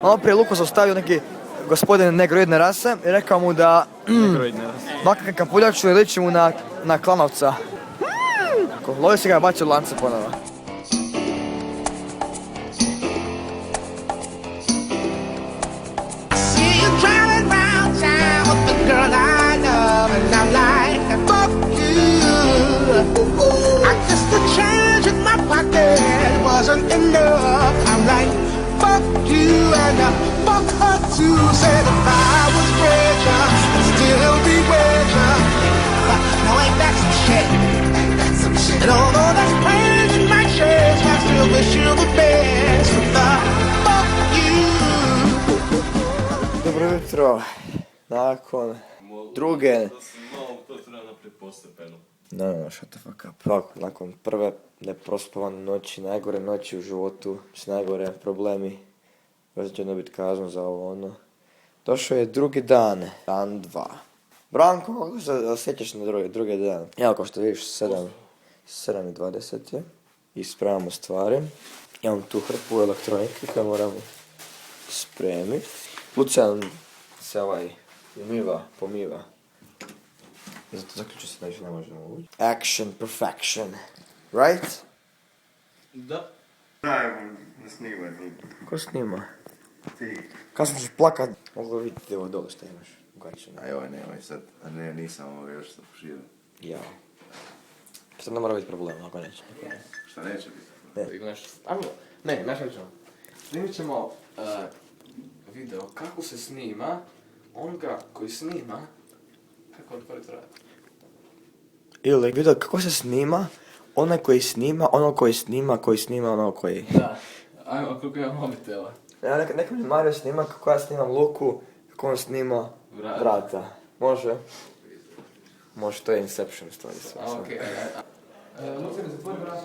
Malo prije Luku zaustavio neki gospodin negroidne rase i rekao mu da makar kapuljaču i liči mu na klanovca. Lovi se ga bacio od lance ponovo. Wasn't enough. I'm like, fuck you and fuck her too. Said if I was richer, I'd still be richer. Now ain't that some shit? And although that's pain in my chest, I still wish you the best. But fuck you. Dobro jutro. Nakon druge... To treba naprijed postepeno. No, shut the fuck up. Ovako, nakon prve neprospavane noći, najgore noći u životu, s najgore problemi, rođeno biti kazno za ovo ono. Došao je drugi dan, dan 2. Branko, kako se osjećaš na drugi dan? Evo, kao što vidiš, 7:20 je. Ispravamo stvari. Imam tu hrpu elektronike koju moramo spremiti. Lucijan se pomiva. Zato zaključio se da više ne možemo ući. Action perfection. Right? Da. Ne snima ni. Ko snima? Ti. Kad ćeš plakat, mogu vidjeti ovo dole što imaš. Ugačeno. Aj ovaj nemoj sad, a ne, nisam ovo još zapušio. Ja. Sad ne mora biti problem, ako neće. Šta neće biti? Ne, snimit ćemo video kako se snima onoga koji snima kako otvoriti vrat. Ili video kako se snima, onaj koji snima, ono koji snima, ono koji... Da, ajmo koliko imam mobitela. Ja, neka mi Mario snima kako ja snimam Luku, kako on snima vrata. Može? Može, to je Inception stvari. Okej.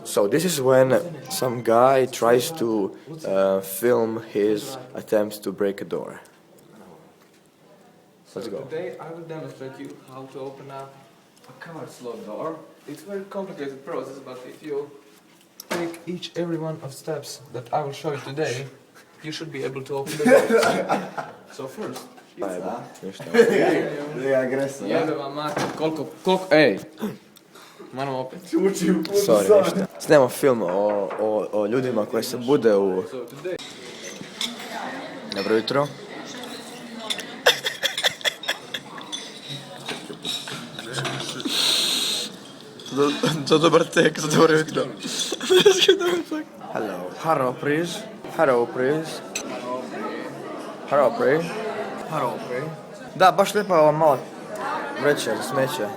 So this is when some guy tries to film his attempts to break a door. Let's go. Today I will demonstrate you how to open up a cupboard's lock door. It's a very complicated process, but if you take every one of steps that I will show you today, you should be able to open the door. So first, Ništa. jebe vam mater, koliko, ej! Moram opet. Sorry, ništa. Snimamo film o ljudima koji se bude u... So today... Dobro jutro. Za dobar tek, za dobro jutro. Hello, please. Da, baš lijepa ova mala vreća za smeće.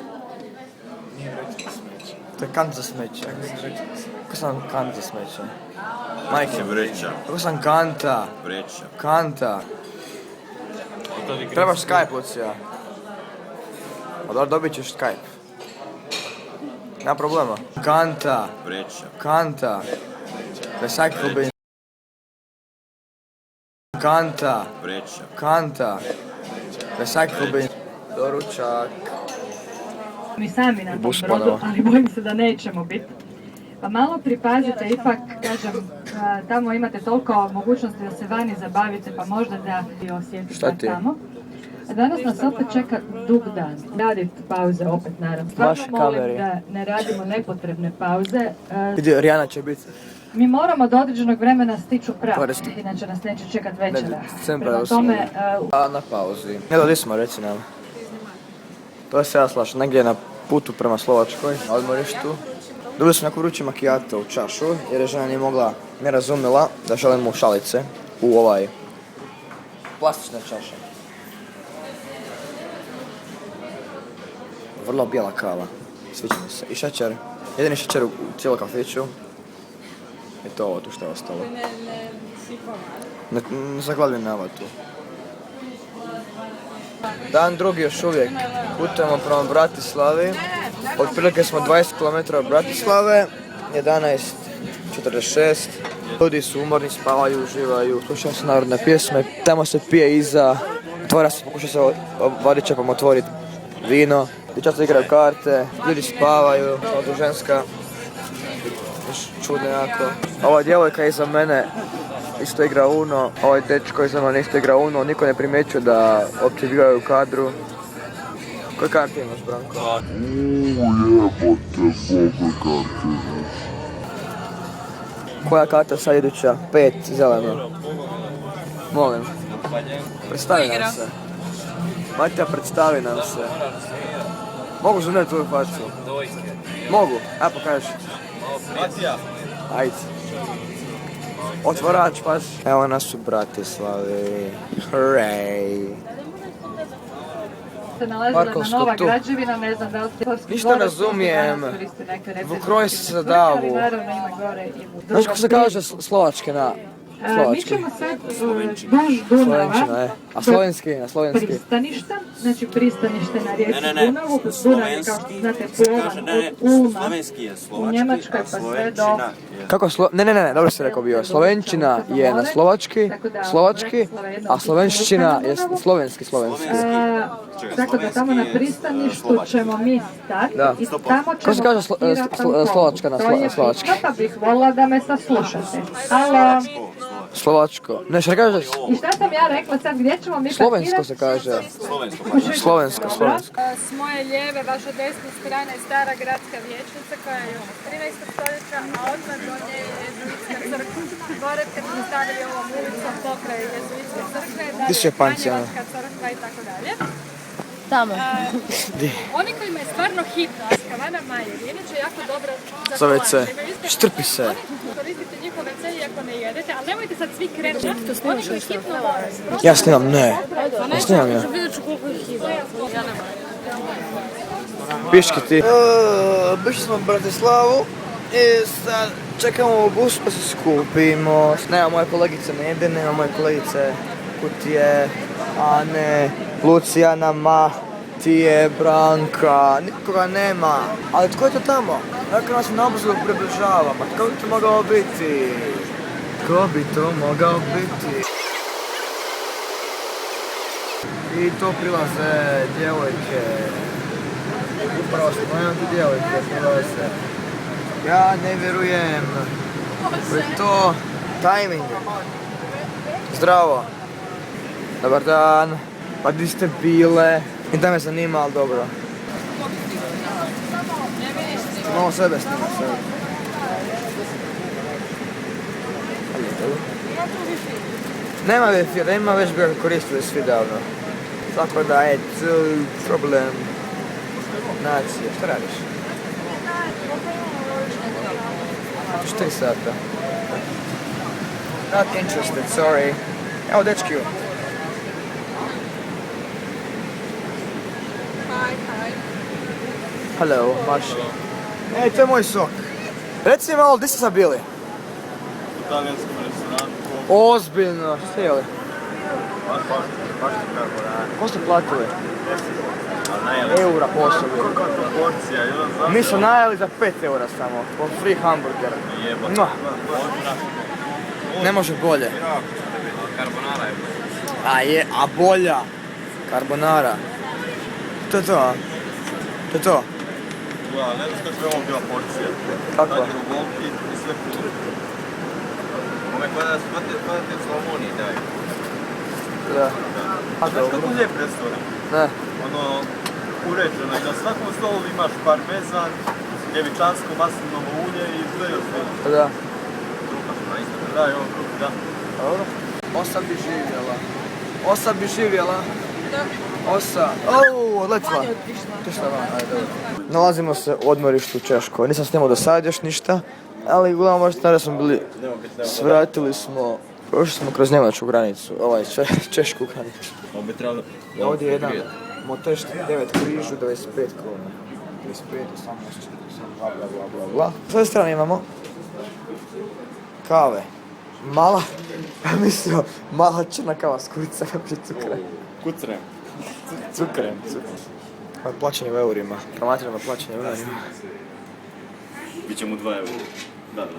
To je kant za smeće. Kako sam kant za smeće? Majke, Vreća. kako sam kanta? Vreća. Kanta. Trebaš Skype, Lucija. A dobro, dobit ćeš Skype. Nema problema. Kanta. Vreća. Kanta. Recycle bin. Kanta. Vreća. Kanta. Recycle bin. Doručak. Mi sami na tom Bus brodu, ponovo. ali bojim se da nećemo biti. Pa malo pripazite, ipak, kažem, tamo imate toliko mogućnosti da se vani zabavite, pa možda da osjetite Šta ti? tamo. A danas nas opet čeka dug dan. Radite pauze opet, naravno. Vaš Stvarno molim kameri. da ne radimo nepotrebne pauze. Vidi, Rijana će biti. Mi moramo do određenog vremena stići u prag, Koristi. inače nas neće čekat večera. Decembra Prema 8. tome, Na pauzi. Evo, gdje smo, reci nam. To se ja slažem, negdje na putu prema Slovačkoj, na odmorištu. Dobili smo neku vrući macchiato u čašu, jer je žena nije mogla, ne razumjela da želimo šalice u ovaj plastična čaša. Vrlo bijela kava, sviđa mi se. I šećer, jedini šećer u cijelom kafiću. I to ovo tu što je ostalo. Ne zaglavljen nama tu. Dan drugi još uvijek. Putujemo prema Bratislavi. Otprilike smo 20 km od Bratislave. 11:46. Ljudi su umorni, spavaju, uživaju, slušaju se narodne pjesme. Tamo se pije iza. Otvara se, pokuša se vodičapom otvoriti vino. Dječaci igraju karte, ljudi spavaju, ovo tu ženska. Čudno jako. Ova djevojka iza mene isto igra Uno, ovaj dečko iz mnom isto igra Uno, niko ne primjećuje da uopće bivaju u kadru. Koje karte imaš, Branko? Koja karta sad iduća? 5, zeleno. Molim. Predstavi nam se. Matija, predstavi nam se. Mogu zumjeti tvoju facu? Mogu, a pokaži. Matija. Ajde. Otvorač, paš. Evo nas u Bratislavi. Hooray. Se nalazila Parkovsko na nova tu. građevina, ne znam da li ste... Ništa razumijem. Vukroj se za davu. Naravno ima gore i u Znaš kako se kaže slovački na... Mi Slovački. ćemo sad duž Dunava, Slovenčina, je. A slovenski, na slovenski. pristaništa, znači pristanište na rijeci Ne, Dunavu, Dunav je kao što znate plovan od Ulma slovenski je u slovački, Njemačkoj a pa sve do... slovenčina je... Kako ne, dobro si rekao bio. Slovenčina je na slovački, a slovenščina je slovenski. Tako da tamo na pristaništu ćemo mi stati Da. i tamo Kako ćemo se kaže slovačka na slovački? Pa bih volila da me saslušate. Halo. Slovačko. Nešto ne kažeš? I šta sam ja rekla sad, gdje ćemo mi Slovensko se kaže. Slovensko. S moje lijeve, vaša desna strana je stara gradska vijećnica koja je još 13. stoljeća, a odmah do nje je jezuitska crkva. Gore kad smo stavili ovom ulicom pokraj jezuitske crkve, da Gdje su je Japanci, ono? Franjevačka crkva i tako dalje. Tamo. Oni kojima je stvarno hitno, a Skavana Majer je inače jako dobra za Za WC. kolače. Imaju iste- Štrpi se. Oni koristite njihove WC iako ne jedete, ali nemojte sad svi krenuti. Oni koji hitno vole. Ja snimam, ne. Ja snimam ja. Piški ti. Bišli smo u Bratislavu i sad čekamo bus pa se skupimo. Nema moje kolegice Nede, nema moje kolegice Kutije, Ane, Lucijana, Matije, Branka, nikoga nema. Ali tko je to tamo? Kako nas nabrzo približava? Ma tko bi to mogao biti? Tko bi to mogao biti? I to prilaze djevojke. Upravo spomenuti djevojke prilaze. Ja ne vjerujem. To je to timing. Zdravo. Dobar dan. Pa di ste bile? I da me zanima, ali dobro. Malo sebe snima, sebe. Nema Wi-Fi, nema, već bi ga koristili svi davno. Tako da je problem nacije. Šta radiš? 4 sata. Not interested, sorry. Evo dečki. Hello, Marši. Ej, to je moj sok. Reci mi malo, gdje ste sad bili? U talijanskom restoranu. Ozbiljno, što ste jeli? Baš karbonara. Ko ste platili? A najeli. Eura posobi. Koliko je to porcija? Jedan zašto? Mi smo najeli za 5 eura samo, po free hamburger. Jeba. No. Ne može bolje. Karbonara je. A je, a bolja. Carbonara. To je to, a? To je to. Da, ne znaš kako je ovo bila porcija. Kako? Dajte u golki i sve puno. Ove kada te Slavoniji daju. Da. A Znaš kako dobro. lijep restoran? Ne. Ono, uređeno i na svakom stolu imaš parmezan, djevičansko maslinovo ulje i sve još sve. Da. Da, i ovo kruh, da. Dobro. Osa bi živjela. Osa bi živjela. Osa. Ouu, odletila. Otišla van, ajde, dobro. Nalazimo se u odmorištu u Češkoj. Nisam snimao do sad još ništa, ali uglavnom možete da smo bili, svratili smo, prošli smo kroz njemačku granicu, češku granicu. Ovo bi trebalo... Ovdje je jedan moteš 9 križu, 25 krona. 25, 18, 48, bla bla bla bla bla. S ove strane imamo kave. Mala, mislio, mala crna kava s kuricama pri cukrem. Kucrem. Cukrem. Plaćanje u eurima, promatramo plaćanje u eurima. Biće mu 2 eura. Da, da, da.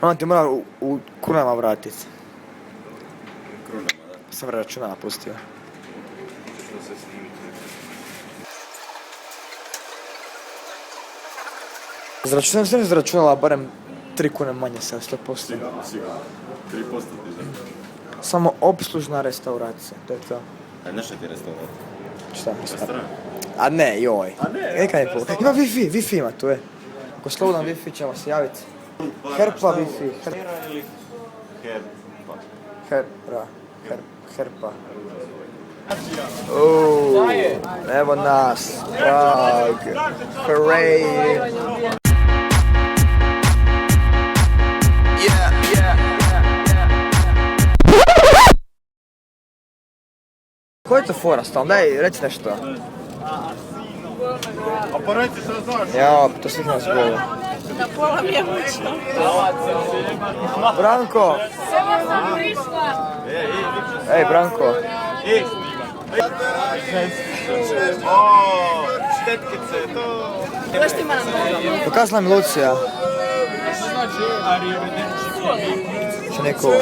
On ti mora u kunama vratiti. Krunama, da. Sam računa napustio. Što se snimiti? Sam se izračunala barem 3 kune manje sa 100%. Sigurno. 3% ti za. Samo obslužna restauracija, to je to. A nešto ti restaurat? Šta? Restoran? A ne, joj. A ne, Kaj je pol? Ima Wi-Fi ima tu je. Ako slobodan Wi-Fi ćemo se javiti. Herpa Wi-Fi. Hera ili herpa? Herpa. Evo nas. Prag. Hooray. Koja je to fora stalno? Daj, reci nešto. A pa reci što znaš. Jao, to svih nas boli. Na pola mi je mučno. Branko! Sama sam prišla. Ej, Branko! Štetkice, to... Baš ti imam. Pokazala mi Lucija. Še neko.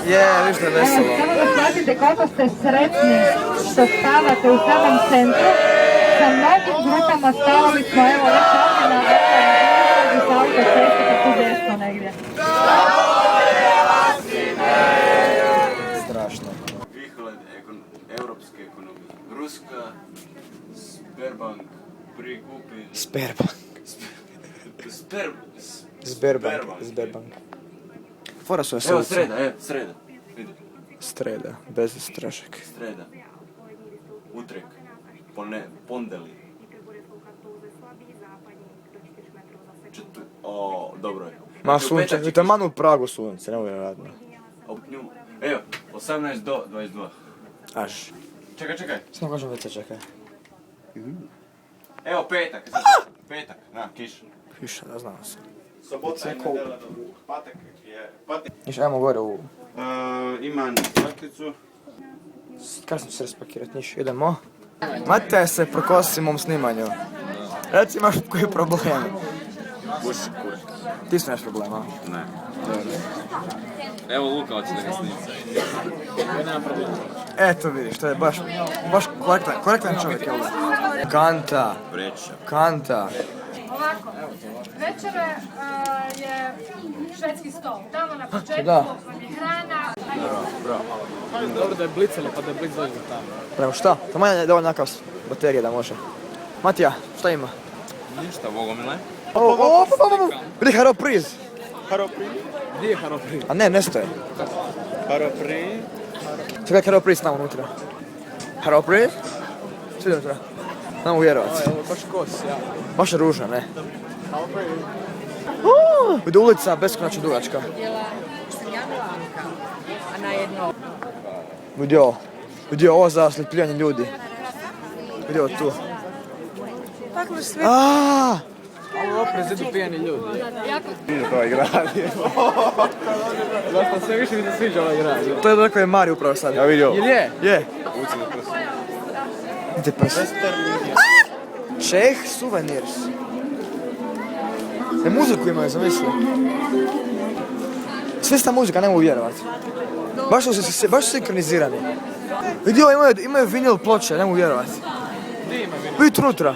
Je, viš da je veselo. Samo da shvatite koliko ste sretni što spavate u samom centru. Sa mnogim grupama spavali smo, evo, već ovdje na izrazu sa autoceste, pa tu desno negdje. Strašno. Vyhled europske ekonomije. Ruska, Sberbank prikupi... Sberbank. Sberbank. Fora su Evo veselice. sreda. Vidi. Sreda, bez strašak. Sreda. Utrek. Pondeli. Dobro je. Ma sunce, vi taman u Pragu sunce, nemoj radno. Evo, 18 do 22. Až. Čekaj. Samo kažem već čekaj. Evo petak. Petak, na, kiša. Piše, da znam se. Sobota i nedela, patek je... Niš, ajmo gore u... Imam karticu. Kad ću se raspakirati, niš, idemo. Matej se prokosi mom snimanju. Reci imaš koji problem. Buši kure. Ti su neš problema. Ne. Evo Luka hoće da ga snica. Eto vidiš, to je baš korektan čovjek je ovo. Kanta. Vreća. Kanta. Ovako, večere je švedski stol. Tamo na početku Da. vam je hrana. Dobro da je blicalo, pa da je blic dođe tamo. Prema šta? Tamo je dovoljno nakav baterije da može. Matija, šta ima? Ništa, Bogomile. Vidi Haropriz. Gdje je Haropri? A ne stoje. Haropri. Čekaj Haropriz tamo unutra. Haropriz? Svi unutra. Namo vjerovat. Ovo je baš kos, ja. Baš je ružno, ne? Vidi ulica beskonačno dugačka. Vidi ovo za osljepljivanje ljudi. Vidi ovo tu. Aaaa! Ovo opet idu pijani ljudi. To je grad. Zašto sve više mi se sviđa ovaj grad. To je rekao je Mari upravo sad. Ja vidio. Jel je? Je. Gdje prs? Čeh Souvenirs. Ne, muziku imaju, zamisli. Sve sta muzika, ne mogu vjerovat. Baš su sinkronizirani. Vidi ovo, imaju vinil ploče, ne mogu vjerovat. Gdje ima vino? Vidite unutra.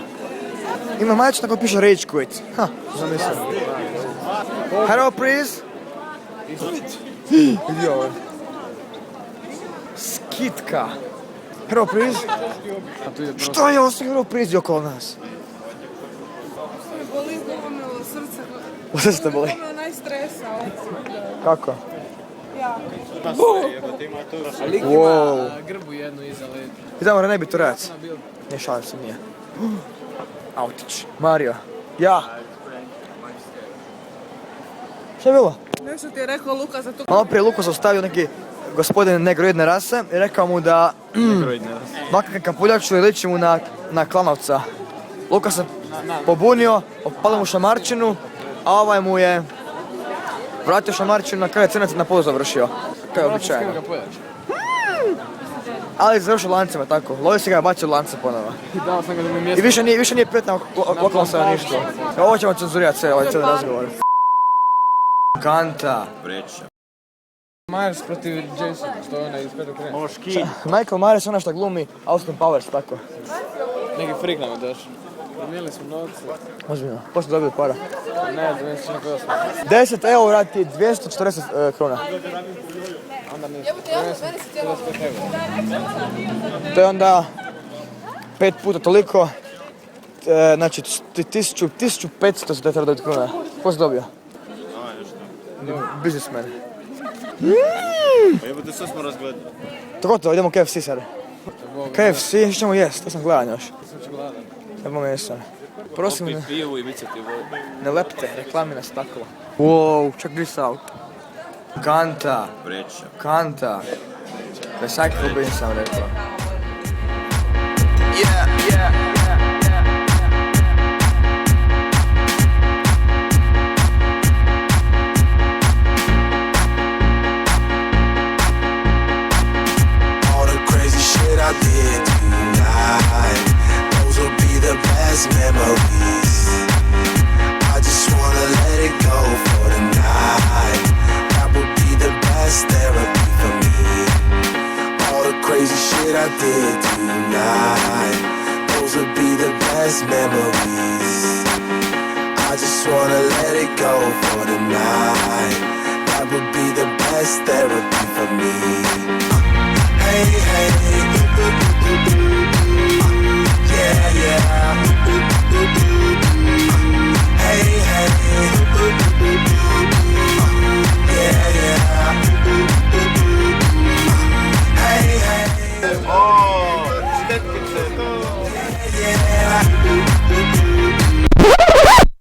Ima majicu tako piše Rage Quit. Ha, zamisli. Haropriz. Vidi ovo. Skitka. Haropriz. Što je ovo sve Haropriz okolo nas? Boli gomilo srce. U srce te boli? Ono je najstresao. Kako? Ja. A lik Wow. ima grbu jednu iza leta. Idemo da ne bi Torajac. Ne, šalim se, nije. Autić. Mario. Ja. Šta je bilo? Nešto ti je rekao Luka za tu... Malo prije Luko zaustavio neki gospodin negroidne rase i rekao mu da makne kapuljaču i liči mu na klanovca. Luka se pobunio, opalio mu šamarčinu, a ovaj mu je vratio šamarčinu na kraju crnac na polu završio. To je običajno. Ali završio lancima tako, lovio si ga i bacio lance ponovo. Dao sam ga da mi I mjesto. više nije prijetno lokalno stanovništvo. Ovo ćemo cenzurirati sve, ovaj cijeli razgovor. Kanta. Vreća. Myers protiv Jason, što je onaj iz petog krena. Michael Myers, ona što glumi Austin Powers, tako. Neki freak nam je došao. Promijenili smo novce. Ozbiljno. Pošto dobio para? Ne, donesi neko još. 10 eura ti je 240 krona. Onda nisi. 45 eura. To je onda 5 puta toliko. Znači 1500 se da treba dobiti krona. Ko si dobio? Biznismen. Pa jebote, sve smo razgledali. Tako to, idemo u KFC sad. KFC, što ćemo jest? To sam gledan još. Evo mjesto. Prosim, Popij pivu i bit će ti vodu. ne lepte, reklami na staklo. Wow, check this out. Kanta, Vreća. kanta. Recycle bin sam rekao. All the crazy shit I did tonight, those will be the best memories. I just wanna let it go for the night. That would be the best therapy for me. All the crazy shit I did tonight, those will be the best memories. I just wanna let it go for the night. That would be the best therapy for me.